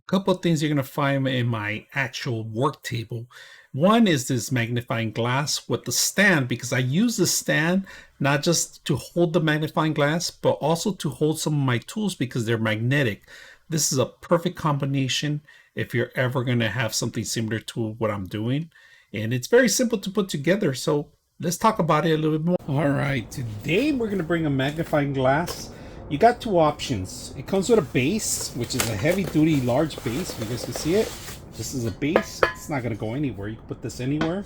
Couple of things you're going to find in my actual work table. One is this magnifying glass with the stand, because I use the stand not just to hold the magnifying glass, but also to hold some of my tools because they're magnetic. This is a perfect combination if you're ever going to have something similar to what I'm doing. And it's very simple to put together. So let's talk about it a little bit more. All right, today we're going to bring a magnifying glass. You got two options. It comes with a base, which is a heavy duty large base. If you guys can see it, this is a base. It's not going to go anywhere. You can put this anywhere.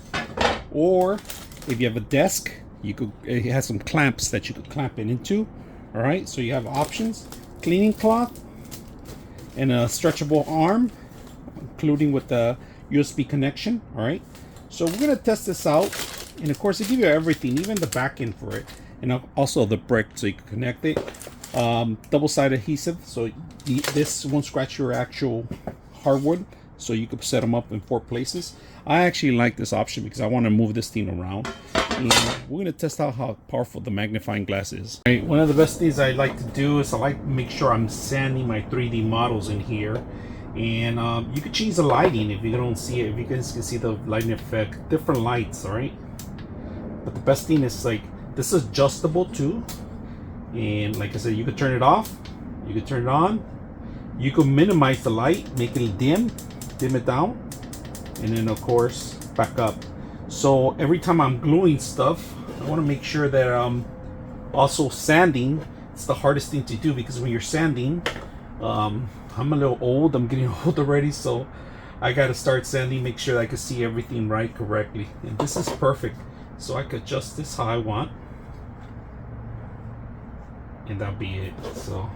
Or if you have a desk, it has some clamps that you could clamp it into. All right, so you have options: cleaning cloth and a stretchable arm, including with the USB connection. All right, so we're going to test this out. And of course, they give you everything, even the back end for it, and also the brick so you can connect it. Double-sided adhesive, so this won't scratch your actual hardwood, so you could set them up in 4 places. I actually like this option because I want to move this thing around. And we're going to test out how powerful the magnifying glass is. Right, one of the best things I like to do is I like to make sure I'm sanding my 3D models in here. And you could change the lighting if you don't see it. If you guys can see the lighting effect, different lights, all right? But the best thing is, like, this is adjustable too. And like I said, you could turn it off, you could turn it on, you could minimize the light, make it dim it down, and then of course back up. So every time I'm gluing stuff, I want to make sure that I'm also sanding. It's the hardest thing to do because when you're sanding, I'm a little old, I'm getting old already, so I got to start sanding, make sure that I can see everything right correctly. And this is perfect, so I could adjust this how I want, and that'll be it. So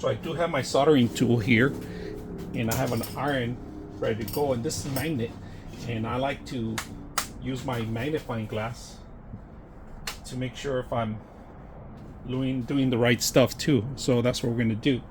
I do have my soldering tool here, and I have an iron ready to go, and this is a magnet, and I like to use my magnifying glass to make sure if I'm doing the right stuff too. So that's what we're going to do.